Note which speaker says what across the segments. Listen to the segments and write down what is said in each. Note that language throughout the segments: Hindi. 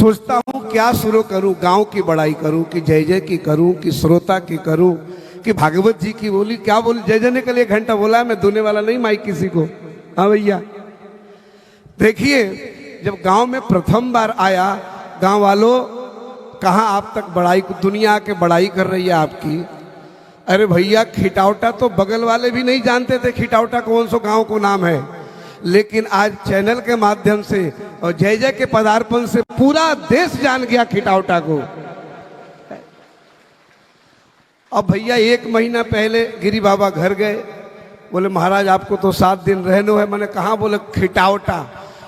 Speaker 1: सोचता हूँ क्या शुरू करूँ, गांव की बड़ाई करूँ कि जय जय की करूँ कि श्रोता की करूँ कि भागवत जी की बोली क्या बोली। जय जय ने कल 1 घंटा बोला, मैं दुने वाला नहीं माइक किसी को। हाँ भैया देखिए, जब गांव में प्रथम बार आया, गांव वालों कहाँ आप तक बड़ाई, दुनिया के बड़ाई कर रही है आपकी। अरे भैया खिटौटा तो बगल वाले भी नहीं जानते थे खिटौटा कौन सो गांव को नाम है, लेकिन आज चैनल के माध्यम से और जय जय के पदार्पण से पूरा देश जान गया खिटौटा को। अब भैया 1 महीना पहले गिरी बाबा घर गए, बोले महाराज आपको तो 7 दिन रहने है। मैंने कहा, बोले खिटौटा।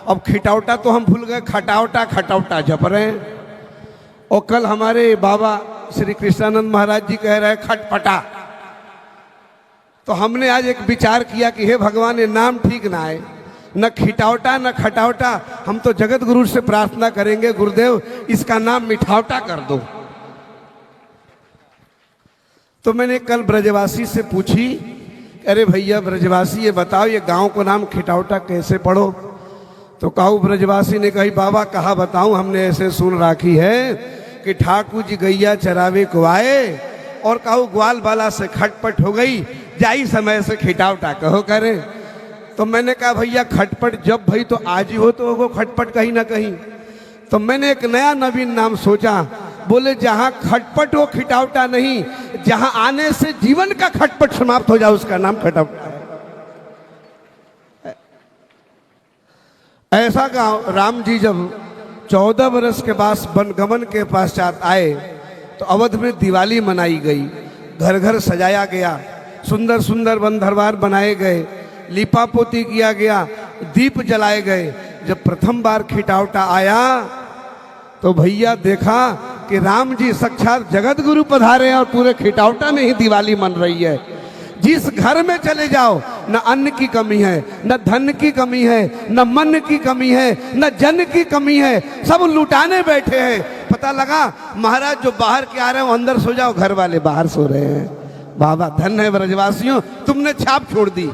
Speaker 1: अब खिटौटा तो हम भूल गए, खटौटा खटौटा जप रहे हैं। और कल हमारे बाबा श्री कृष्णानंद महाराज जी कह रहे हैं खटपटा। तो हमने आज एक विचार किया कि हे भगवान, ये नाम ठीक ना आए, न खिटौटा न खटौटा। हम तो जगत गुरु से प्रार्थना करेंगे, गुरुदेव इसका नाम मिठावटा कर दो। तो मैंने कल ब्रजवासी से पूछी, अरे भैया ब्रजवासी ये बताओ ये गांव को नाम खिटौटा कैसे पढ़ो। तो कहूँ ब्रजवासी ने कही, बाबा कहा बताऊं, हमने ऐसे सुन राखी है कि ठाकुर जी गैया चरावे को आए और कहूँ ग्वाल बाला से खटपट हो गई, जाई समय से खिटौटा कहो करें। तो मैंने कहा भैया खटपट जब भई तो आज ही हो तो वो खटपट कहीं ना कहीं। तो मैंने एक नया नवीन नाम सोचा, बोले जहां खटपट हो खिटौटा नहीं, जहां आने से जीवन का खटपट समाप्त हो जाए उसका नाम खटौटा। ऐसा गांव राम जी जब 14 वर्ष के बाद वनगमन के पश्चात आए तो अवध में दिवाली मनाई गई, घर घर सजाया गया, सुंदर सुंदर वन दरबार बनाए गए, लीपा पोती किया गया, दीप जलाए गए। जब प्रथम बार खिटौटा आया तो भैया देखा कि राम जी साक्षात जगत गुरु पधारे और पूरे खिटौटा में ही दिवाली मन रही है। जिस घर में चले जाओ न अन्न की कमी है, न धन की कमी है, न मन की कमी है, न जन की कमी है, सब लुटाने बैठे हैं। पता लगा महाराज जो बाहर के आ रहे हो अंदर सो जाओ, घर वाले बाहर सो रहे हैं। बाबा धन्य है ब्रजवासियों, तुमने छाप छोड़ दी।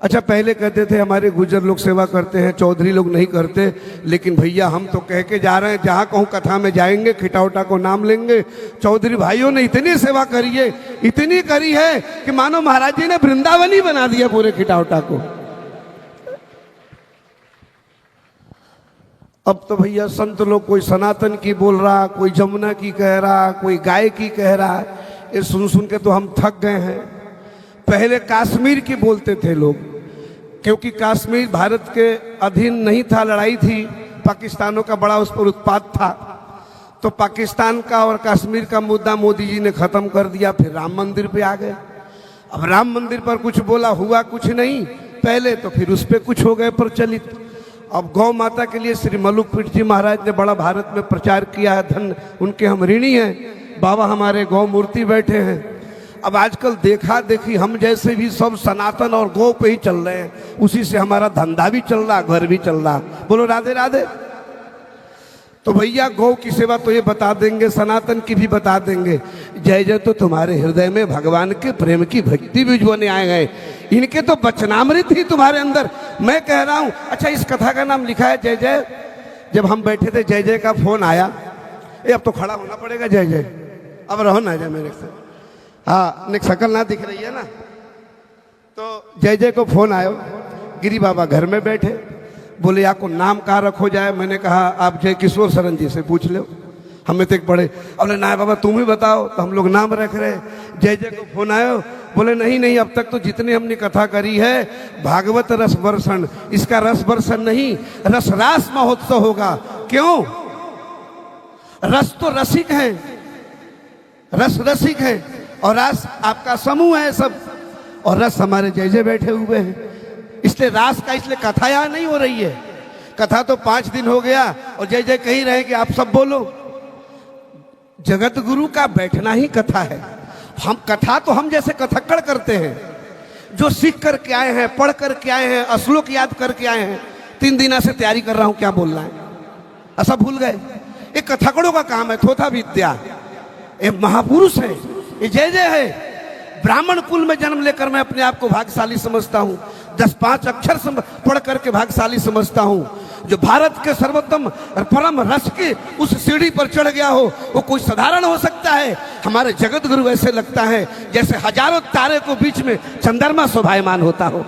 Speaker 1: अच्छा पहले कहते थे हमारे गुजर लोग सेवा करते हैं, चौधरी लोग नहीं करते, लेकिन भैया हम तो कह के जा रहे हैं, जहाँ कहूँ कथा में जाएंगे खिटौटा को नाम लेंगे। चौधरी भाइयों ने इतनी सेवा करी है, इतनी करी है कि मानो महाराज जी ने वृंदावन ही बना दिया पूरे खिटौटा को। अब तो भैया संत लोग कोई सनातन की बोल रहा, कोई जमुना की कह रहा, कोई गाय की कह रहा। ये सुन सुन के तो हम थक गए हैं। पहले कश्मीर की बोलते थे लोग, क्योंकि कश्मीर भारत के अधीन नहीं था, लड़ाई थी, पाकिस्तानों का बड़ा उस पर उत्पात था। तो पाकिस्तान का और कश्मीर का मुद्दा मोदी जी ने खत्म कर दिया, फिर राम मंदिर पे आ गए। अब राम मंदिर पर कुछ बोला, हुआ कुछ नहीं पहले, तो फिर उस पर कुछ हो गए प्रचलित। अब गौ माता के लिए श्री मलुकपीठ जी महाराज ने बड़ा भारत में प्रचार किया है, धन उनके हम ऋणी हैं। बाबा हमारे गौ मूर्ति बैठे हैं। अब आजकल देखा देखी हम जैसे भी सब सनातन और गौ पे ही चल रहे हैं, उसी से हमारा धंधा भी चल रहा, घर भी चल रहा। बोलो राधे राधे। तो भैया गौ की सेवा तो ये बता देंगे, सनातन की भी बता देंगे। जय जय तो तुम्हारे हृदय में भगवान के प्रेम की भक्ति भी जोने आए गए, इनके तो वचनामृत ही तुम्हारे अंदर। मैं कह रहा हूं, अच्छा इस कथा का नाम लिखा है जय जय। जब हम बैठे थे जय जय का फोन आया, अब तो खड़ा होना पड़ेगा जय जय, अब रहो ना जय मेरे से। हाँ ने शकल ना दिख रही है ना। तो जय जय को फोन आयो, गिरी बाबा घर में बैठे, बोले आपको नाम कहाँ रखो जाए। मैंने कहा आप जय किशोर शरण जी से पूछ लो, हमें तो एक बड़े। बोले ना बाबा तुम ही बताओ, तो हम लोग नाम रख रहे। जय जय को फोन आयो, बोले नहीं नहीं, अब तक तो जितनी हमने कथा करी है भागवत रस वर्षण, इसका रस वर्षण नहीं रसरास महोत्सव होगा। क्यों? रस तो रसिक है, रस रसिक है, और रास आपका समूह है सब, और रस हमारे जय जय बैठे हुए हैं। इसलिए रास का, इसलिए कथा यहाँ नहीं हो रही है। कथा तो 5 दिन हो गया और जय जय कहीं रहे कि आप सब बोलो। जगत गुरु का बैठना ही कथा है। हम कथा तो हम जैसे कथक्कड़ करते हैं, जो सीख करके आए हैं, पढ़ करके आए हैं, श्लोक याद करके आए हैं। 3 दिन से तैयारी कर रहा हूं क्या बोलना है, ऐसा भूल गए। ये कथकड़ों का काम है, थोथा विद्या। ये महापुरुष है, ये जय जय है। ब्राह्मण कुल में जन्म लेकर मैं अपने आप को भाग्यशाली समझता हूँ। 10-5 अक्षर पढ़ करके भाग्यशाली समझता हूँ। जो भारत के सर्वोत्तम और परम रस के उस सीढ़ी पर चढ़ गया हो, वो कोई साधारण हो सकता है? हमारे जगत गुरु ऐसे लगता है जैसे हजारों तारे को बीच में चंद्रमा शोभायमान होता हो।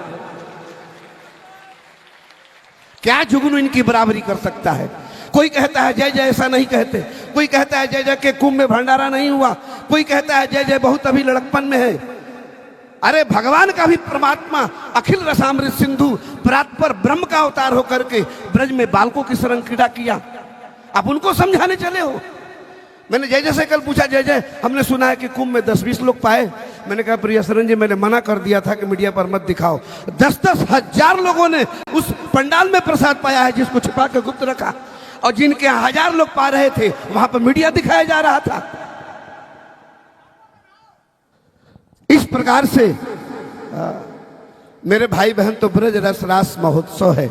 Speaker 1: क्या जुगनू इनकी बराबरी कर सकता है? कोई कहता है जय जय, ऐसा नहीं कहते। कोई कहता है जय जय के कुंभ में भंडारा नहीं हुआ। कोई कहता है जय जय बहुत अभी लड़कपन में है। अरे भगवान का भी परमात्मा अखिल रसामृत सिंधु परात्पर ब्रह्म का अवतार होकर के ब्रज में बालकों की शरण क्रीड़ा किया। आप उनको समझाने चले हो। मैंने जय जय से कल पूछा, जय जय हमने सुना है कि कुंभ में 10-20 लोग पाए। मैंने कहा प्रिय शरण जी, मैंने मना कर दिया था कि मीडिया पर मत दिखाओ। 10-10 हजार लोगों ने उस पंडाल में प्रसाद पाया है जिसको छिपा के गुप्त रखा, और जिनके 1000 लोग पा रहे थे वहां पर मीडिया दिखाया जा रहा था। इस प्रकार से मेरे भाई बहन, तो ब्रज रस रास महोत्सव है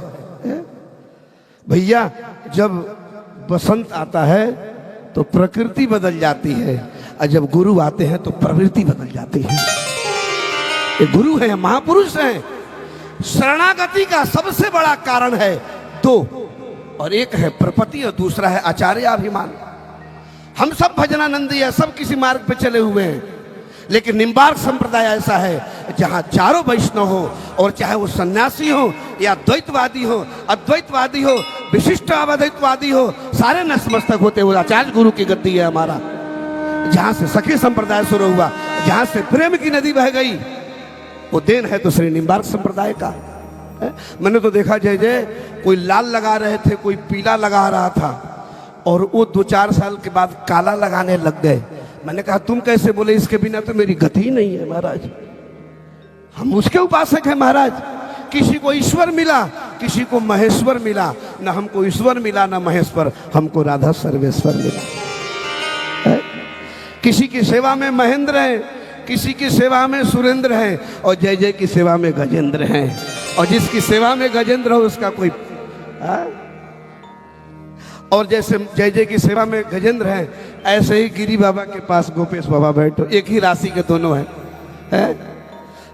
Speaker 1: भैया। जब बसंत आता है तो प्रकृति बदल जाती है, और जब गुरु आते हैं तो प्रवृत्ति बदल जाती है। ये गुरु है, महापुरुष हैं। शरणागति का सबसे बड़ा कारण है दो, और एक है प्रपत्ति और दूसरा है आचार्याभिमान। हम सब भजनानंदी है, सब किसी मार्ग पे चले हुए हैं, लेकिन निम्बार्क संप्रदाय ऐसा है जहां चारों वैष्णव हो, और चाहे वो सन्यासी हो या द्वैतवादी हो, अद्वैतवादी हो, विशिष्ट अवैतवादी हो, सारे नतमस्तक होते हुए आचार्य गुरु की गद्दी है हमारा। जहां से सखी संप्रदाय शुरू हुआ, जहां से प्रेम की नदी बह गई, वो देन है तो श्री निम्बार्क संप्रदाय का। मैंने तो देखा जय जय, कोई लाल लगा रहे थे, कोई पीला लगा रहा था, और वो 2-4 साल के बाद काला लगाने लग गए। मैंने कहा तुम कैसे बोले? इसके बिना तो मेरी गति ही नहीं है महाराज। हम उसके उपासक हैं महाराज। किसी को ईश्वर मिला, किसी को महेश्वर मिला। न हमको ईश्वर मिला न महेश्वर, हमको राधा सर्वेश्वर मिला। किसी की सेवा में महेंद्र है, किसी की सेवा में सुरेंद्र है, और जय जय की सेवा में गजेंद्र है। और जिसकी सेवा में गजेंद्र हो उसका कोई और जैसे जय जय की सेवा में गजेंद्र है, ऐसे ही गिरी बाबा के पास गोपेश बाबा बैठो, एक ही राशि के दोनों हैं।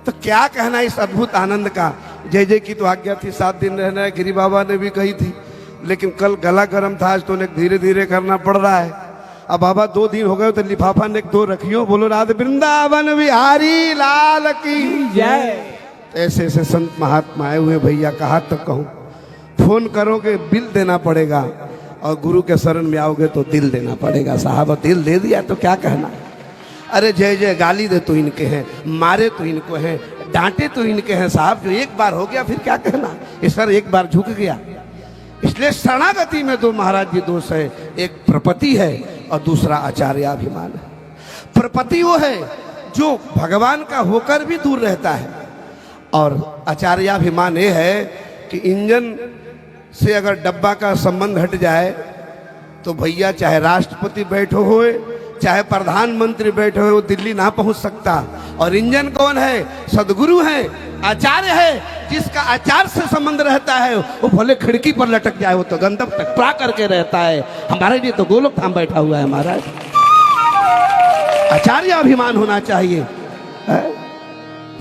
Speaker 1: तो क्या कहना इस अद्भुत आनंद का। जय जय की तो आज्ञा थी 7 दिन रहना है, गिरी बाबा ने भी कही थी, लेकिन कल गला गर्म था, आज तो उन्हें धीरे धीरे करना पड़ रहा है। अब बाबा 2 दिन हो गए तो लिफाफा ने 2 रखियो, बोलो राधे वृंदावन बिहारी लाल की जय। ऐसे ऐसे संत महात्मा आए हुए भैया, कहाँ तक कहूँ। फोन करोगे बिल देना पड़ेगा, और गुरु के शरण में आओगे तो दिल देना पड़ेगा। साहब दिल दे दिया तो क्या कहना। अरे जय जय गाली दे तो इनके हैं, मारे तो इनको हैं, डांटे तो इनके हैं साहब। जो एक बार हो गया फिर क्या कहना। ईश्वर एक बार झुक गया। इसलिए शरणागति में 2 महाराज जी दोष है, एक प्रपत्ति है और दूसरा आचार्याभिमान है। प्रपत्ति वो है जो भगवान का होकर भी दूर रहता है, और आचार्याभिमान ये है कि इंजन से अगर डब्बा का संबंध हट जाए तो भैया चाहे राष्ट्रपति बैठो होए, चाहे प्रधानमंत्री बैठे हो, वो दिल्ली ना पहुंच सकता। और इंजन कौन है? सदगुरु है, आचार्य है। जिसका आचार्य से संबंध रहता है वो भले खिड़की पर लटक जाए, वो तो गंतव्य तक प्रा करके रहता है। हमारे लिए तो गोलोक धाम बैठा हुआ है महाराज। आचार्य अभिमान होना चाहिए,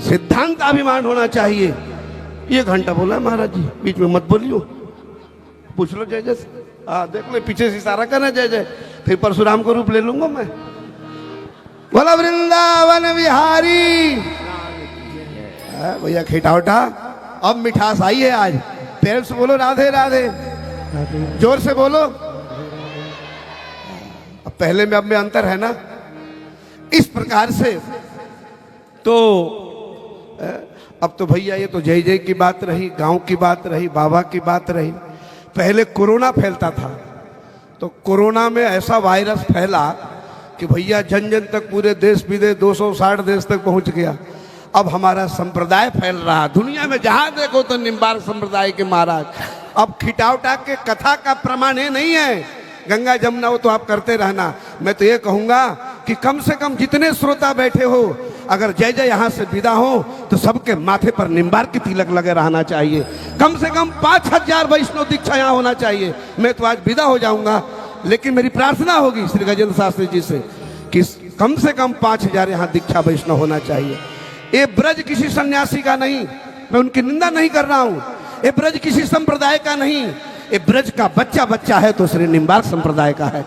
Speaker 1: सिद्धांत अभिमान होना चाहिए। 1 घंटा बोला महाराज जी, बीच में मत बोलियो। पूछ लो जय जय, देख लो पीछे से इशारा करना जय जय, फिर परशुराम को रूप ले लूंगा मैं। बोला वृंदावन बिहारी भैया, खिटावटा अब मिठास आई है आज। पैर से बोलो राधे राधे, जोर से बोलो। अब पहले में अब में अंतर है ना। इस प्रकार से तो अब तो भैया ये तो जय जय की बात रही, गांव की बात रही, बाबा की बात रही। पहले कोरोना फैलता था, तो कोरोना में ऐसा वायरस फैला कि भैया जन जन तक, पूरे देश विदेश 260 देश तक पहुंच गया। अब हमारा संप्रदाय फैल रहा, दुनिया में जहां देखो तो निम्बार्क संप्रदाय के महाराज। अब खिटावटा के कथा का प्रमाण ये नहीं है, गंगा जमुना वो तो आप करते रहना। मैं तो ये कहूंगा कि कम से कम जितने श्रोता बैठे हो, अगर जय जय यहाँ से विदा हो तो सबके माथे पर निम्बार्क की तिलक लगे रहना चाहिए। कम से कम 5000 वैष्णव दीक्षा यहाँ होना चाहिए। मैं तो आज विदा हो जाऊंगा, लेकिन मेरी प्रार्थना होगी श्री गजेंद्र शास्त्री जी से कि कम से कम 5000 यहाँ दीक्षा वैष्णव होना चाहिए। ये ब्रज किसी सन्यासी का नहीं, मैं उनकी निंदा नहीं कर रहा हूँ। ये ब्रज किसी संप्रदाय का नहीं, ये ब्रज का बच्चा बच्चा है तो श्री निम्बार्क संप्रदाय का है।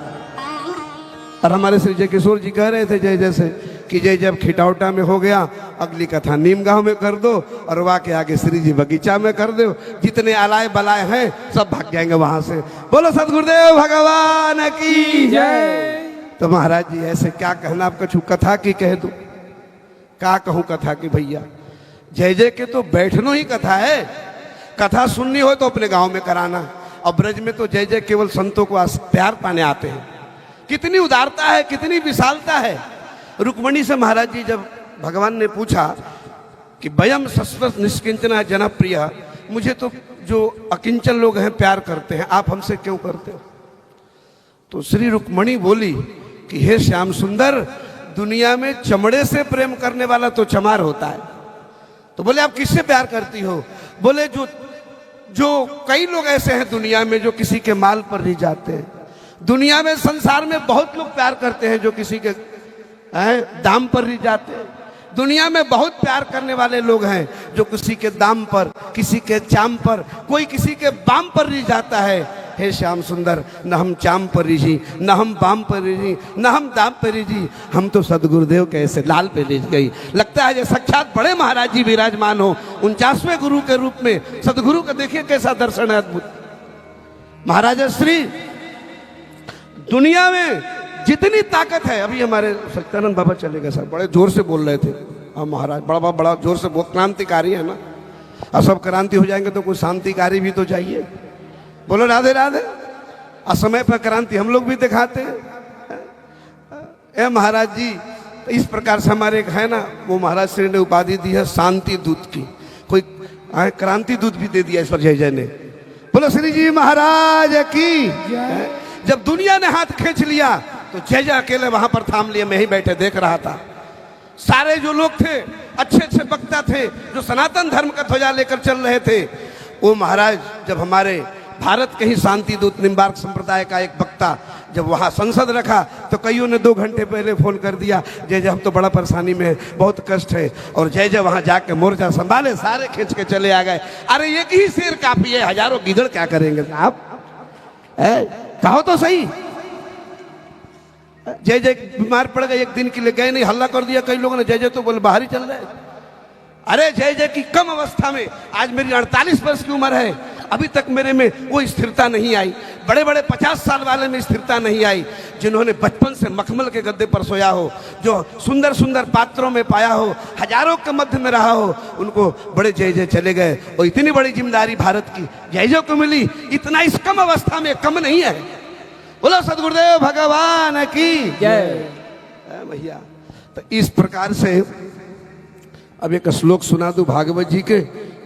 Speaker 1: और हमारे श्री जय किशोर जी कह रहे थे जय जैसे कि जय जब खिटौटा में हो गया, अगली कथा नीम गांव में कर दो और वहाँ के आगे श्री जी बगीचा में कर दो, जितने आलाय बलाय हैं सब भाग जाएंगे वहां से। बोलो सदगुरुदेव भगवान की जय। तो महाराज जी ऐसे क्या कहना, आपका छू कथा की कह दो, क्या कहूं कथा की भैया। जय जय के तो बैठनो ही कथा है, कथा सुननी हो तो अपने गांव में कराना। और ब्रज में तो जय जय केवल संतों को प्यार पाने आते हैं। कितनी उदारता है, कितनी विशालता है। रुक्मणी से महाराज जी जब भगवान ने पूछा कि वयम सस्वत निष्किंचना जनप्रिय, मुझे तो जो अकिंचन लोग हैं प्यार करते हैं, आप हमसे क्यों करते हो? तो श्री रुक्मणी बोली कि हे श्याम सुंदर, दुनिया में चमड़े से प्रेम करने वाला तो चमार होता है। तो बोले आप किससे प्यार करती हो? बोले जो कई लोग ऐसे हैं दुनिया में जो किसी के माल पर नहीं जाते हैं। दुनिया में संसार में बहुत लोग प्यार करते हैं जो किसी के दाम पर नहीं जाते। दुनिया में बहुत प्यार करने वाले लोग हैं जो किसी के दाम पर, किसी के चाम पर, कोई किसी के बाम पर नहीं जाता है। हे श्याम सुंदर, न हम चाम पर रिझी, न हम बाम पर रिझी, न हम दाम पर रिझी, हम तो सदगुरुदेव के ऐसे लाल पे रिझ गई। लगता है जैसे साक्षात बड़े महाराज जी विराजमान हो 49वें गुरु के रूप में। सदगुरु का देखिए कैसा दर्शन है अद्भुत। महाराज श्री दुनिया में जितनी ताकत है, अभी हमारे सत्यानंद बाबा चले गए साहब, बड़े जोर से बोल रहे थे। हाँ महाराज बड़ा जोर से बोल, क्रांतिकारी है ना। और सब क्रांति हो जाएंगे तो कुछ शांतिकारी भी तो चाहिए। बोलो राधे राधे। असमय पर क्रांति हम लोग भी दिखाते हैं। ए महाराज जी, इस प्रकार से हमारे एक है ना, वो महाराज श्री ने उपाधि दी है शांति दूत की। कोई क्रांति दूत भी दे दिया इस पर जय जय ने। बोलो श्री जी महाराज की। जब दुनिया ने हाथ खींच लिया तो जय जय अकेले वहां पर थाम लिए, मैं ही बैठे देख रहा था। सारे जो लोग थे, अच्छे अच्छे वक्ता थे जो सनातन धर्म का ध्वजा लेकर चल रहे थे, वो महाराज जब हमारे भारत के ही शांति दूत निम्बार्क संप्रदाय का एक वक्ता जब वहां संसद रखा तो कईयों ने 2 घंटे पहले फोन कर दिया, जय जय हम तो बड़ा परेशानी में है, बहुत कष्ट है। और जय जय वहां जाके मोर्चा संभाले, सारे खींच के चले आ गए। अरे एक ही शेर काफी है, हजारों गिदड़ क्या करेंगे साहब? कहो तो सही। जय जय बीमार पड़ गए, एक दिन के लिए गए नहीं, हल्ला कर दिया कई लोगों ने, जय जय तो बोले बाहर ही चल रहे। अरे जय जय की कम अवस्था में, आज मेरी 48 वर्ष की उम्र है, अभी तक मेरे में वो स्थिरता नहीं आई। बड़े बड़े 50 साल वाले में स्थिरता नहीं आई। जिन्होंने बचपन से मखमल के गद्दे पर सोया हो, जो सुंदर सुंदर पात्रों में पाया हो, हजारों के मध्य में रहा हो, उनको बड़े जय जय चले गए। और इतनी बड़ी जिम्मेदारी भारत की जय जय को मिली, इतना इस कम अवस्था में कम नहीं है। बोलो सदगुरुदेव भगवान की जय भैया। तो इस प्रकार से अब एक श्लोक सुना दूं भागवत जी के,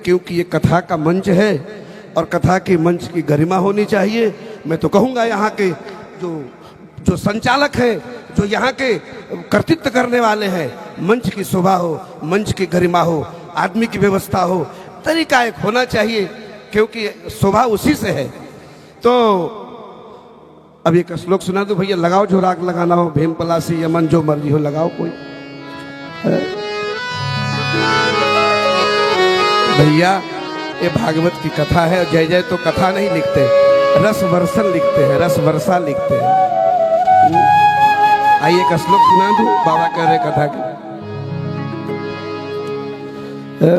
Speaker 1: क्योंकि ये कथा का मंच है और कथा के मंच की गरिमा होनी चाहिए। मैं तो कहूँगा यहाँ के जो संचालक हैं, जो यहाँ के कर्तृत्व करने वाले हैं, मंच की शोभा हो, मंच की गरिमा हो, आदमी की व्यवस्था हो, तरीका एक होना चाहिए, क्योंकि शोभा उसी से है। तो अब एक श्लोक सुना दो भैया, लगाओ जो राग लगाना हो, भीम पलासी यमन जो मर्जी हो लगाओ कोई। भैया ये भागवत की कथा है। जय जय तो कथा नहीं लिखते, रस वर्षण लिखते हैं, रस वर्षा लिखते हैं। आइए एक श्लोक सुना दूं, बाबा कह रहे कथा की।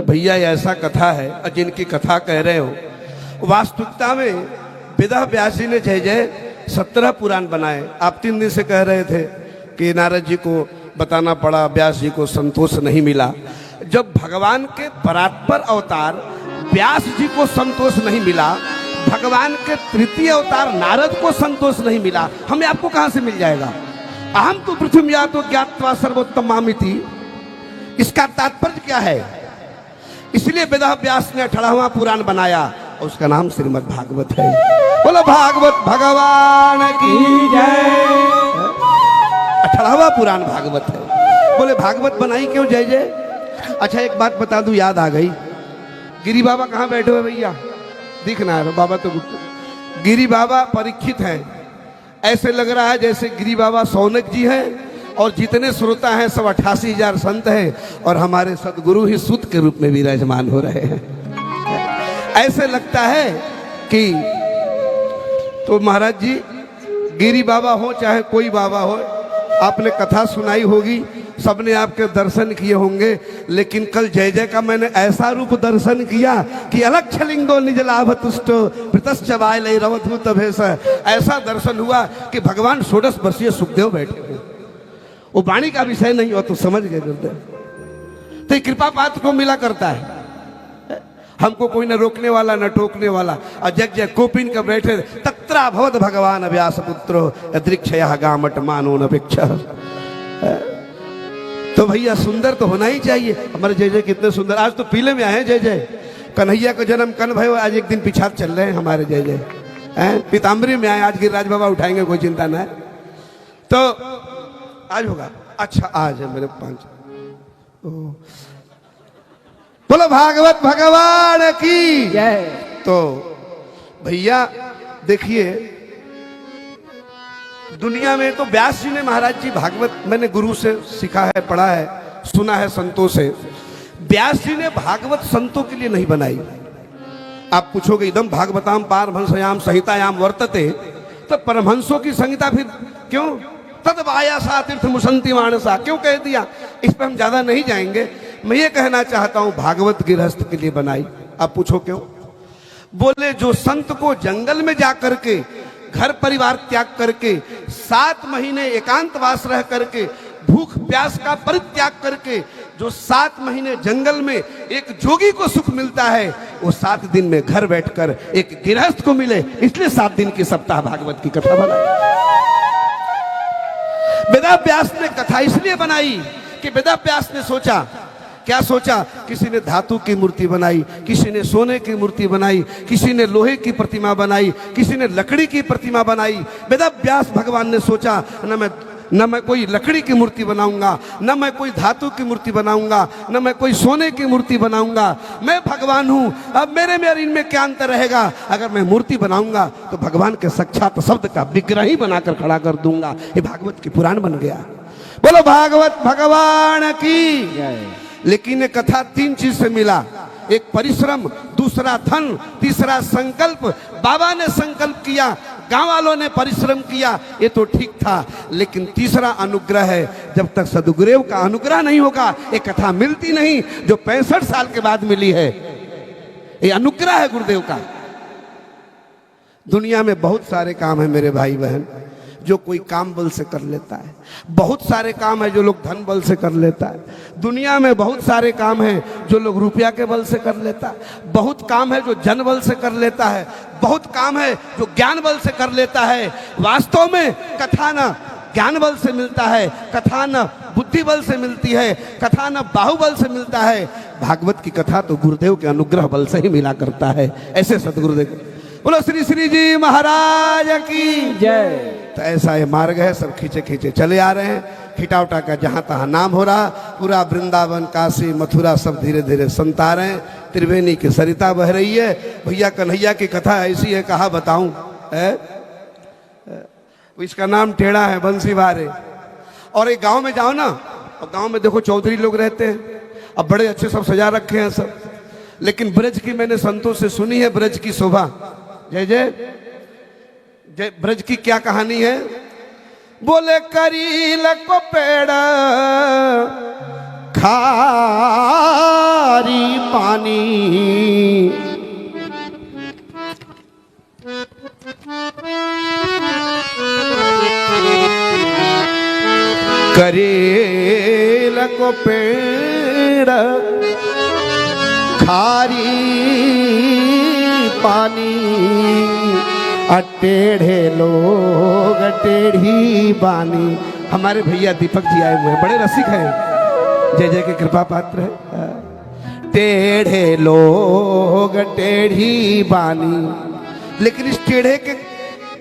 Speaker 1: भैया ऐसा कथा है, जिनकी कथा कह रहे हो, वास्तविकता में वेद व्यास जी ने जय जय 17 पुराण बनाए। आप 3 दिन से कह रहे थे कि नारद जी को बताना पड़ा, व्यास जी को संतोष नहीं मिला। जब भगवान के परात्पर अवतार व्यास जी को संतोष नहीं मिला, भगवान के तृतीय अवतार नारद को संतोष नहीं मिला, हमें आपको कहां से मिल जाएगा? अहम तो पृथ्वी तो ज्ञात्वा सर्वोत्तमामिति, इसका तात्पर्य क्या है? इसलिए वेद व्यास ने 18वां पुराण बनाया और उसका नाम श्रीमद् भागवत है। बोलो भागवत भगवान की जय। 18वां पुराण भागवत है। बोले भागवत बनाई क्यों जय जय? अच्छा एक बात बता दूं, याद आ गई। गिरी बाबा कहाँ बैठे हुए भैया? दिखना है बाबा तो गुप्त। गिरी बाबा परीक्षित हैं। ऐसे लग रहा है जैसे गिरी बाबा सौनक जी हैं और जितने श्रोता हैं सब 88,000 संत हैं और हमारे सदगुरु ही सूत के रूप में विराजमान हो रहे हैं। ऐसे लगता है कि तो महाराज जी, गिरी बाबा हो चाहे कोई बाबा हो, आपने कथा सुनाई होगी, सबने आपके दर्शन किए होंगे, लेकिन कल जय जय का मैंने ऐसा रूप दर्शन किया कि अलग छलिंगो निज लाभ तुष्टो प्रतश्चवाय लय रवधूत भेष। ऐसा दर्शन हुआ कि भगवान 16 वर्षीय सुखदेव बैठे हुए। वो वाणी का विषय नहीं हो तो समझ गए गुरुदेव। तो कृपा पात्र को मिला करता है, हमको कोई न रोकने वाला न टोकने वाला। और जग जय कोपिन कर बैठे तत्रा भवद भगवान व्यास पुत्रो दृक्षया गामट मानो न भिक्षा। तो भैया सुंदर तो होना ही चाहिए। हमारे जय जय कितने सुंदर, आज तो पीले में आए हैं जय जय। कन्हैया का जन्म कल भयो, आज एक दिन पिछाड़ चल रहे हैं हमारे जय जय। पीताम्बरी में आए, आज गिरिराज बाबा उठाएंगे, कोई चिंता ना है। तो आज होगा, अच्छा आज है मेरे 5। बोलो भागवत भगवान की जय। तो भैया देखिए, दुनिया में तो व्यास जी ने महाराज जी भागवत मैंने गुरु से सीखा है, पढ़ा है, सुना है संतों से। व्यास जी ने भागवत संतों के लिए नहीं बनाई। आप पूछोगे इदम भागवताम पारमहंसयाम संहितायाम वर्तते, तो परमहंसों की संहिता फिर क्यों तद वायासा तीर्थ मुसंति मानसा क्यों कह दिया? इस पर हम ज्यादा नहीं जाएंगे। मैं ये कहना चाहता हूं भागवत गृहस्थ के लिए बनाई। आप पूछो क्यों? बोले जो संत को जंगल में जाकर के घर परिवार त्याग करके 7 महीने एकांतवास रह करके भूख प्यास का परित्याग करके जो 7 महीने जंगल में एक जोगी को सुख मिलता है, वो 7 दिन में घर बैठकर एक गृहस्थ को मिले, इसलिए 7 दिन की सप्ताह भागवत की कथा बनाई। वेदव्यास ने कथा इसलिए बनाई कि वेदव्यास ने सोचा, क्या सोचा? किसी ने धातु की मूर्ति बनाई, किसी ने सोने की मूर्ति बनाई, किसी ने लोहे की प्रतिमा बनाई, किसी ने लकड़ी की प्रतिमा बनाई। वेदव्यास भगवान ने सोचा न मैं कोई लकड़ी की मूर्ति बनाऊंगा, न मैं कोई धातु की मूर्ति बनाऊंगा, न मैं कोई सोने की मूर्ति बनाऊंगा। मैं भगवान हूं, अब मेरे में और इनमें क्या अंतर रहेगा? अगर मैं मूर्ति बनाऊंगा तो भगवान के साक्षात शब्द का विग्रह ही बनाकर खड़ा कर दूंगा। ये भागवत की पुराण बन गया। बोलो भागवत भगवान की। लेकिन ये कथा 3 चीज से मिला, एक परिश्रम, दूसरा धन, तीसरा संकल्प। बाबा ने संकल्प किया, गांव वालों ने परिश्रम किया, ये तो ठीक था, लेकिन तीसरा अनुग्रह है। जब तक सदगुरुदेव का अनुग्रह नहीं होगा ये कथा मिलती नहीं, जो 65 साल के बाद मिली है। ये अनुग्रह है गुरुदेव का। दुनिया में बहुत सारे काम है मेरे भाई बहन, जो कोई काम बल से कर लेता है। बहुत सारे काम है जो लोग धन बल से कर लेता है। दुनिया में बहुत सारे काम हैं जो लोग रुपया के बल से कर लेता है। बहुत काम है जो जन बल से कर लेता है। बहुत काम है जो ज्ञान बल से कर लेता है। वास्तव में कथा न ज्ञान बल से मिलता है, कथा न बुद्धि बल से मिलती है, कथा न बाहुबल से मिलता है। भागवत की कथा तो गुरुदेव के अनुग्रह बल से ही मिला करता है। ऐसे सदगुरुदेव। बोलो श्री श्री जी महाराज की जय। तो ऐसा ये मार्ग है, सब खींचे खींचे चले आ रहे हैं। खिटावटा का जहां तहां नाम हो रहा, पूरा वृंदावन काशी मथुरा सब धीरे धीरे संता रहे हैं। त्रिवेणी की सरिता बह रही है। भैया कन्हैया की कथा ऐसी है, कहा बताऊं है? इसका नाम टेढ़ा है, बंसी वारे। और एक गांव में जाओ ना, और गांव में देखो चौधरी लोग रहते हैं, अब बड़े अच्छे सब सजा रखे हैं सब। लेकिन ब्रज की मैंने संतों से सुनी है, ब्रज की शोभा। जय जय जय। ब्रज की क्या कहानी है? बोले करील को पेड़ खारी पानी, करील को पेड़ खारी पानी, टेढ़े लोग टेढ़ी बानी। हमारे भैया दीपक जी आए हुए हैं, बड़े रसिक हैं, जय जय के कृपा पात्र है। टेढ़े लोग टेढ़ी बानी। लेकिन इस टेढ़े के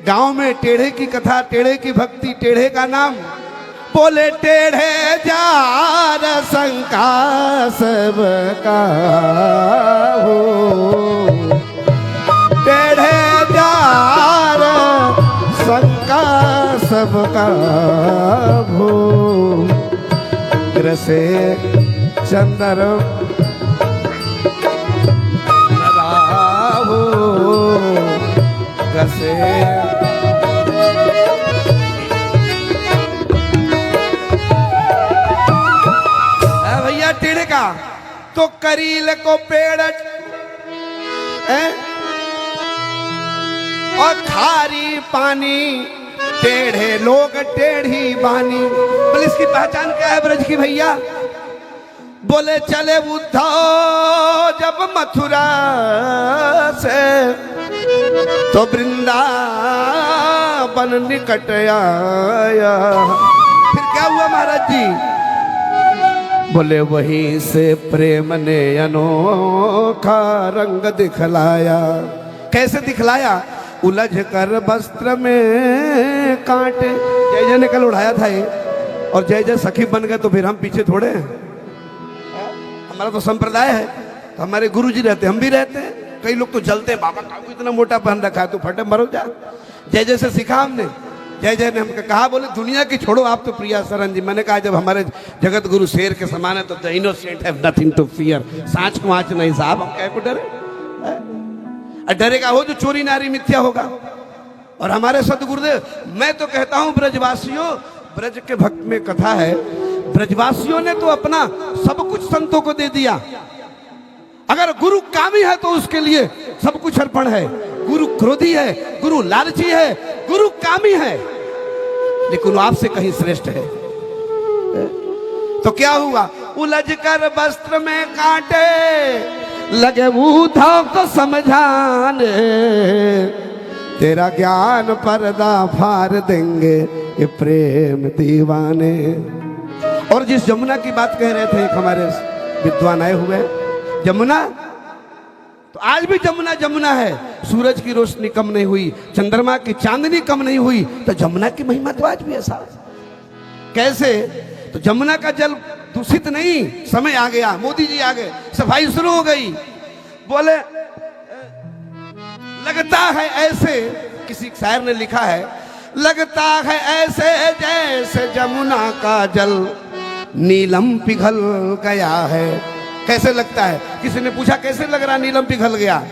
Speaker 1: गांव में टेढ़े की कथा, टेढ़े की भक्ति, टेढ़े का नाम। बोले टेढ़े जार शंका सबका हो, टेढ़े जार शंका सबका भो, ग्रसे चंद्र हो, ग्रसे क्या तो करील को पेड़ और खारी पानी, टेढ़े लोग टेढ़ी बानी। बोले इसकी पहचान क्या है ब्रज की भैया? बोले चले उद्धव जब मथुरा से तो वृंदावन निकट आया। फिर क्या हुआ महाराज जी? बोले वहीं से प्रेम ने अनोखा रंग दिखलाया। कैसे दिखलाया? उलझ कर वस्त्र में कांटे। जय जय ने कल उड़ाया था ये, और जय जय सखी बन गए तो फिर हम पीछे थोड़े हैं। हमारा तो संप्रदाय है, तो हमारे गुरुजी रहते, हम भी रहते हैं। कई लोग तो जलते हैं, बाबा का इतना मोटा पहन रखा है, तो फटे मरो जा। जय जय से सीखा हमने। जय जय ने हमको कहा, बोले दुनिया की छोड़ो आप तो प्रिया शरण जी। मैंने कहा जब हमारे जगत गुरु शेर के समान है तो the innocent have nothing to fear. सांच को आंच नहीं साहब, हम क्या को डरे? डरेगा हो जो चोरी नारी मिथ्या होगा। और हमारे सदगुरुदेव, मैं तो कहता हूं ब्रजवासियों, ब्रज के भक्त में कथा है, ब्रजवासियों ने तो अपना सब कुछ संतों को दे दिया। अगर गुरु कामी है तो उसके लिए सब कुछ अर्पण है। गुरु क्रोधी है, गुरु लालची है, गुरु कामी है, लेकिन आपसे कहीं श्रेष्ठ है। तो क्या हुआ? उलझ कर वस्त्र में कांटे लगे उद्धव को समझाने, तेरा ज्ञान पर्दा फाड़ देंगे ये प्रेम दीवाने। और जिस जमुना की बात कह रहे थे, एक हमारे विद्वान आए हुए, जमुना, तो आज भी जमुना जमुना है। सूरज की रोशनी कम नहीं हुई, चंद्रमा की चांदनी कम नहीं हुई, तो जमुना की महिमा तो आज भी ऐसा। कैसे? तो जमुना का जल दूषित नहीं, समय आ गया, मोदी जी आ गए, सफाई शुरू हो गई। बोले लगता है ऐसे, किसी शायर ने लिखा है, लगता है ऐसे जैसे जमुना का जल नीलम पिघल गया है। कैसे लगता है? किसी ने पूछा कैसे लग रहा नीलम पिघल गया?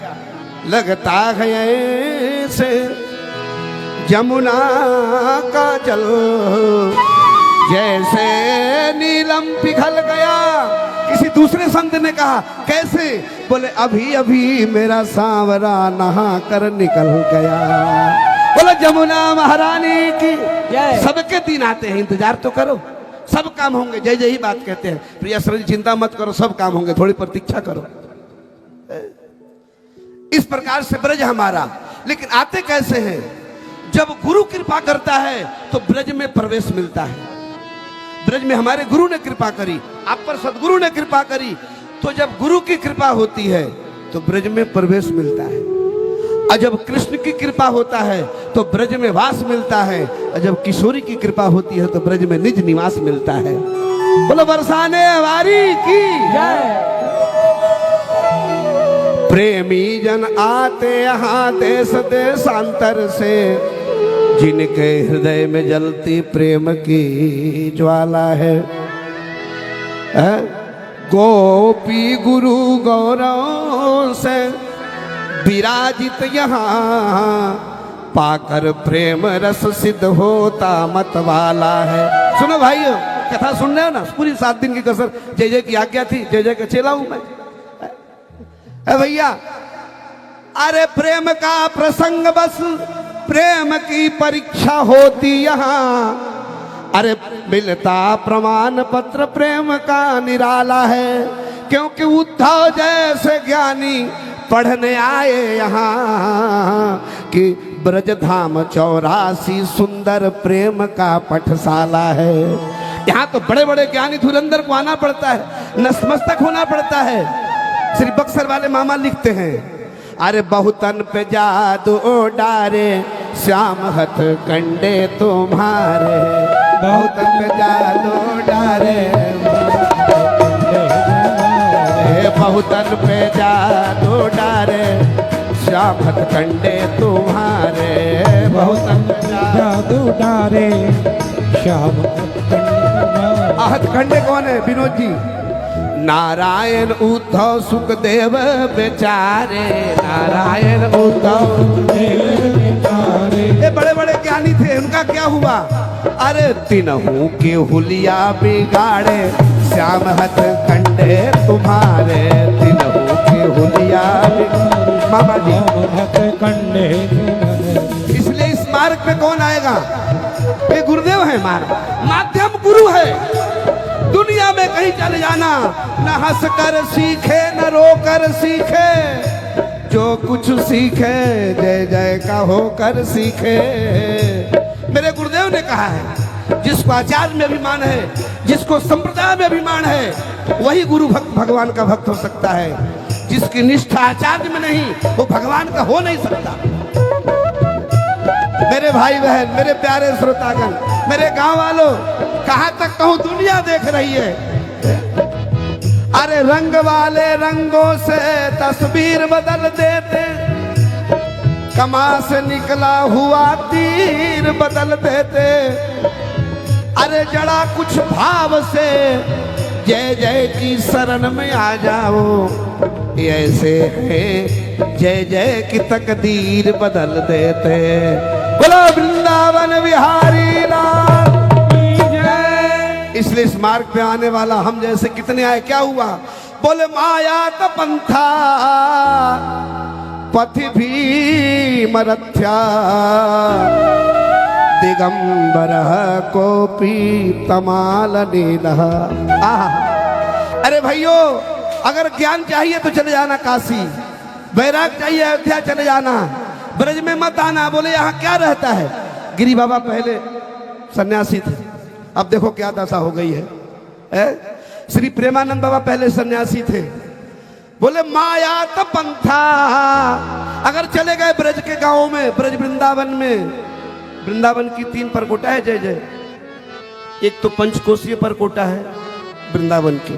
Speaker 1: लगता है ऐसे जमुना का जल जैसे नीलम पिघल गया। किसी दूसरे संत ने कहा कैसे? बोले अभी अभी मेरा सांवरा नहा कर निकल गया। बोले जमुना महारानी की सबके दिन आते हैं, इंतजार तो करो, सब काम होंगे। जय जय ही बात कहते हैं। प्रिया शरण चिंता मत करो, सब काम होंगे, थोड़ी प्रतीक्षा करो। इस प्रकार से ब्रज हमारा। लेकिन आते कैसे हैं? जब गुरु कृपा करता है तो ब्रज में प्रवेश मिलता है। ब्रज में हमारे गुरु ने कृपा करी, आप पर सदगुरु ने कृपा करी, तो जब गुरु की कृपा होती है तो ब्रज में प्रवेश मिलता है। और जब कृष्ण की कृपा होता है तो ब्रज में वास मिलता है। और जब किशोरी की कृपा होती है तो ब्रज में निज निवास मिलता है। बोलो बरसाने वारी की जय। प्रेमी जन आते यहाँ देश देशांतर से, जिनके हृदय में जलती प्रेम की ज्वाला है। गोपी गुरु गौरव से विराजित यहाँ, पाकर प्रेम रस सिद्ध होता मत वाला है। सुनो भाइयों, कथा सुन रहे हो ना? पूरी 7 दिन की कसर जय जय की आज्ञा थी, जय जय का चेला हूं मैं। भैया, अरे प्रेम का प्रसंग बस प्रेम की परीक्षा होती यहाँ। अरे मिलता प्रमाण पत्र प्रेम का निराला है, क्योंकि उद्धव जैसे ज्ञानी पढ़ने आए यहाँ कि ब्रजधाम 84 सुंदर प्रेम का पाठशाला है। यहाँ तो बड़े बड़े ज्ञानी धुरंधर को आना पड़ता है, नतमस्तक होना पड़ता है। श्री बक्सर वाले मामा लिखते हैं, अरे बहुतन पे जादू डारे श्याम हथ कंडे तुम्हारे, बहुतन पे जादू डारे बहुतन पे जादू डारे श्याम हथ कंडे तुम्हारे, बहुतन पे जादू डारे श्याम हथ कंडे कौन है? विनोद जी। नारायण उद्धव सुखदेव बेचारे, नारायण उद्धव बेचारे, ये बड़े बड़े ज्ञानी थे। उनका क्या हुआ? अरे तीनों के हुलिया बिगाड़े श्याम हथ कंडे तुम्हारे दिलहु के हुलिया मामा जी
Speaker 2: हथ कंडे।
Speaker 1: इसलिए इस मार्ग पे कौन आएगा? ये गुरुदेव है, मार्ग माध्यम गुरु है। दुनिया में कहीं चले जाना, न हंस कर सीखे न रो कर सीखे, जो कुछ सीखे जय जय का होकर सीखे। मेरे गुरुदेव ने कहा है, जिसको आचार्य में अभिमान है, जिसको संप्रदाय में अभिमान है, वही गुरु भक्त भगवान का भक्त हो सकता है। जिसकी निष्ठा आचार्य में नहीं, वो भगवान का हो नहीं सकता। मेरे भाई बहन, मेरे प्यारे श्रोतागण, मेरे गांव वालों, कहां तक कहूं, दुनिया देख रही है। अरे रंग वाले रंगों से तस्वीर बदल देते, कमा से निकला हुआ तीर बदल देते। अरे जड़ा कुछ भाव से जय जय की शरण में आ जाओ, ऐसे है जय जय की तकदीर बदल देते। बोलो वृंदावन बिहारी लाल जय। इसलिए इस मार्ग पे आने वाला हम जैसे कितने आए, क्या हुआ? बोले माया तो पंथा पथि भी मरथ्या, दिगंबर कोपी तमाल नीलह। अरे भाइयों, अगर ज्ञान चाहिए तो चले जाना काशी, वैराग चाहिए अयोध्या चले जाना, ब्रज में मत आना। बोले यहाँ क्या रहता है? गिरी बाबा पहले सन्यासी थे, अब देखो क्या दशा हो गई है। श्री प्रेमानंद बाबा पहले सन्यासी थे। बोले माया तो पंथा, अगर चले गए ब्रज के गांवों में, ब्रज वृंदावन में, वृंदावन की 3 परकोटा है जय जय। एक तो पंचकोशीय परकोटा है वृंदावन की,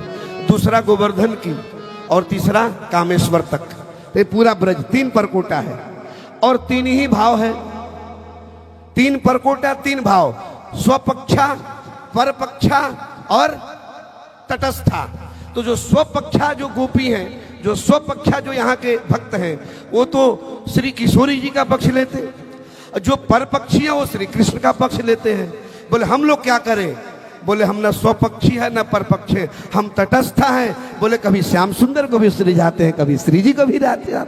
Speaker 1: दूसरा गोवर्धन की, और तीसरा कामेश्वर तक। ये पूरा ब्रज 3 परकोटा है, और 3 ही भाव है। 3 परकोटा 3 भाव, स्वपक्षा, परपक्षा और तटस्था। तो जो स्वपक्षा जो गोपी हैं, जो स्वपक्षा जो यहाँ के भक्त हैं, वो तो श्री किशोरी जी का पक्ष लेते हैं। जो परपक्षी है वो श्री कृष्ण का पक्ष लेते हैं। बोले हम लोग क्या करें? बोले हम न स्वपक्षी है न परपक्ष है, हम तटस्था है। बोले कभी श्याम सुंदर को भी श्री जाते हैं, कभी श्री जी को भी जाते हैं।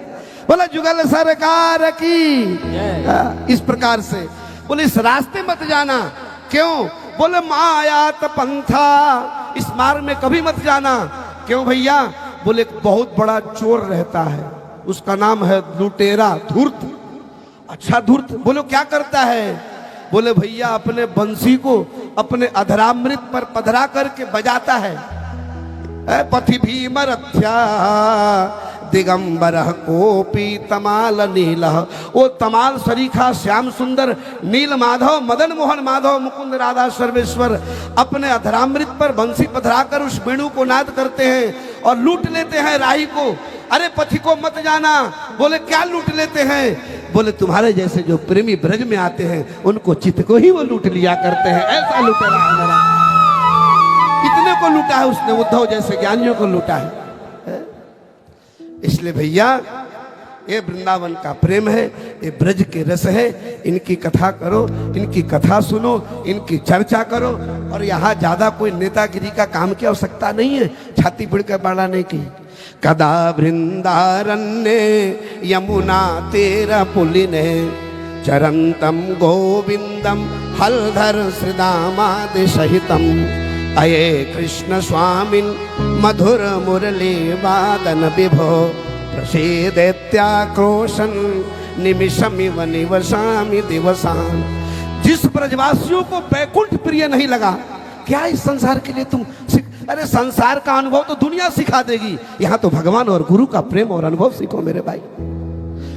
Speaker 1: बोला जुगल सरकार की। इस प्रकार से बोले इस रास्ते मत जाना। क्यों? बोले मायात पंथा, इस मार्ग में कभी मत जाना। क्यों भैया? बोले एक बहुत बड़ा चोर रहता है, उसका नाम है लुटेरा, धूर्त। अच्छा धूर्त? बोलो क्या करता है? बोले भैया अपने बंसी को अपने अधरामृत पर पधरा करके बजाता है। पथि भीमरथ्या दिगंबर कोपी तमाल नीलह, वो तमाल सरीखा श्याम सुंदर नील माधव मदन मोहन माधव मुकुंद राधा सर्वेश्वर अपने अधरामृत पर बंसी पधराकर उस वेणु को नाद करते हैं और लूट लेते हैं राही को। अरे पथि को मत जाना। बोले क्या लूट लेते हैं? बोले तुम्हारे जैसे जो प्रेमी ब्रज में आते हैं उनको चित्त को ही वो लूट लिया करते हैं। ऐसा लुटेरा है मेरा। इतने को लूटा है उसने, उद्धव जैसे ज्ञानियों को लूटा है। इसलिए भैया ये वृंदावन का प्रेम है, ये ब्रज के रस है। इनकी कथा करो, इनकी कथा सुनो, इनकी चर्चा करो। और यहाँ ज्यादा कोई नेतागिरी का काम की आवश्यकता नहीं है, छाती पीड़ कर बढ़ाने की। कदा वृंदारण्ये यमुना तेरा पुलिने, चरंतम गोविंदम हलधर श्रीदामादि सहितम, अये कृष्ण स्वामिन् मधुर मुरली वादन विभो, प्रसीदेत्याक्रोशन निमिषमिव निवसामि दिवसान। जिस ब्रजवासियों को बैकुंठ प्रिय नहीं लगा, क्या इस संसार के लिए तुम अरे संसार का अनुभव तो दुनिया सिखा देगी, यहाँ तो भगवान और गुरु का प्रेम और अनुभव सीखो मेरे भाई।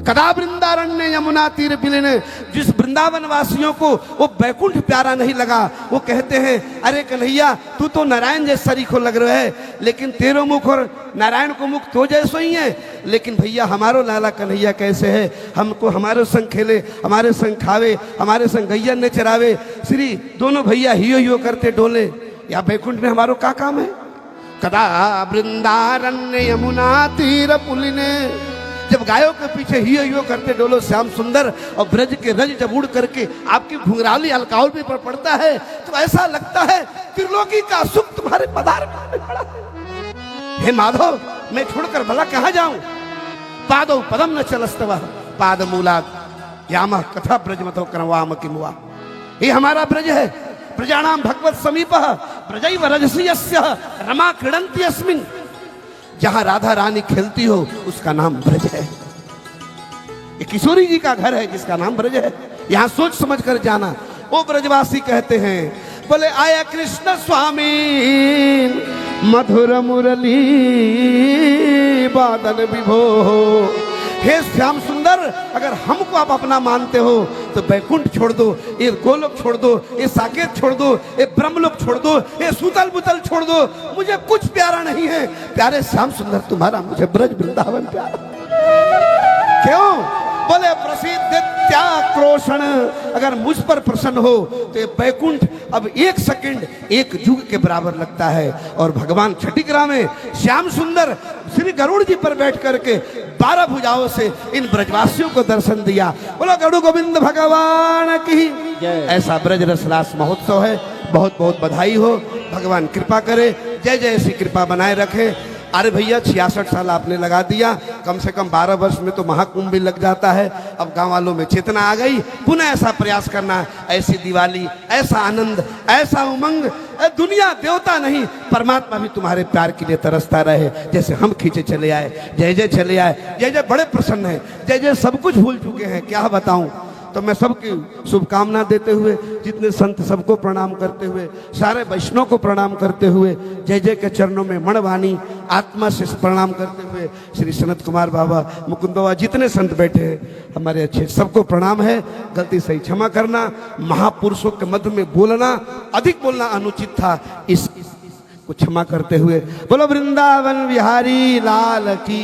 Speaker 1: कदा वृंदारण्य यमुना तीर पिलिने, जिस वृंदावन वासियों को वो बैकुंठ प्यारा नहीं लगा, वो कहते हैं अरे कन्हैया तू तो नारायण जैसा सरीखो लग रहा है, लेकिन तेरो मुख और नारायण को मुख तो जैसो ही है। लेकिन भैया हमारो लाला कन्हैया कैसे है? हमको हमारे संग खेले, हमारे संग खावे, हमारे संग गैया ने चरावे, श्री दोनों भैया हियो हियो करते डोले। या बैकुंठ में हमारो क्या काम है? कदा वृंदारण्य यमुना तीर पुलिने, जब गायों के पीछे हियो करते डोलो श्याम सुंदर और ब्रज के रज जब उड़ करके आपकी घुंघराली अलकावली पर पड़ता है तो ऐसा लगता है त्रिलोकी का सुख तुम्हारे पदार्थ में पड़ा है। हे माधव, मैं छोड़कर भला कहां जाऊं? पादो पदम न चलस्तव पाद मूला याम कथा ब्रज मतो करवाम किमुआ। ये हमारा ब्रज है, प्रजानाम भगवत समीप ब्रजैव रजसीयस्य रमा क्रीडन्ति अस्मिन्। जहां राधा रानी खेलती हो उसका नाम ब्रज है। ये किशोरी जी का घर है जिसका नाम ब्रज है। यहां सोच समझ कर जाना। वो ब्रजवासी कहते हैं, बोले आया कृष्ण स्वामी मधुर मुरली बादल विभो। हे श्याम सुंदर, अगर हमको आप अपना मानते हो तो बैकुंठ छोड़ दो, ये गोलोक छोड़ दो, ये साकेत छोड़ दो, ये ब्रह्मलोक छोड़ दो, ये सूतल बुतल छोड़ दो। मुझे कुछ प्यारा नहीं है। प्यारे श्याम सुंदर तुम्हारा मुझे ब्रज वृंदावन प्यारा। क्यों? बोले प्रसिद्ध त्याक्रोषण, अगर मुझ पर प्रसन्न हो तो ये बैकुंठ अब एक सेकंड एक युग के बराबर लगता है। और भगवान छठिकरा में श्याम सुंदर श्री गरुड़ जी पर बैठ करके 12 भुजाओं से इन ब्रजवासियों को दर्शन दिया। बोलो गरुड़ गोविंद भगवान की। ऐसा ब्रज रसरास महोत्सव है। बहुत बहुत बधाई हो। भगवान कृपा करे, जय जय ऐसी कृपा बनाए रखे। अरे भैया 66 साल आपने लगा दिया, कम से कम 12 वर्ष में तो महाकुंभ भी लग जाता है। अब गांव वालों में चेतना आ गई, पुनः ऐसा प्रयास करना, ऐसी दिवाली, ऐसा आनंद, ऐसा उमंग। दुनिया देवता नहीं, परमात्मा भी तुम्हारे प्यार के लिए तरसता रहे। जैसे हम खींचे चले आए, जय जय चले आए, जय जय बड़े प्रसन्न है, जय जय सब कुछ भूल चुके हैं, क्या बताऊं। तो मैं सबकी शुभकामना देते हुए, जितने संत सबको प्रणाम करते हुए, सारे वैष्णव को प्रणाम करते हुए, जय जय के चरणों में मणवाणी आत्मा से प्रणाम करते हुए, श्री सनत कुमार बाबा, मुकुंद बाबा, जितने संत बैठे हैं हमारे अच्छे, सबको प्रणाम है। गलती सही क्षमा करना। महापुरुषों के मध्य में बोलना, अधिक बोलना अनुचित था, इस को क्षमा करते हुए बोलो वृंदावन बिहारी लाल की।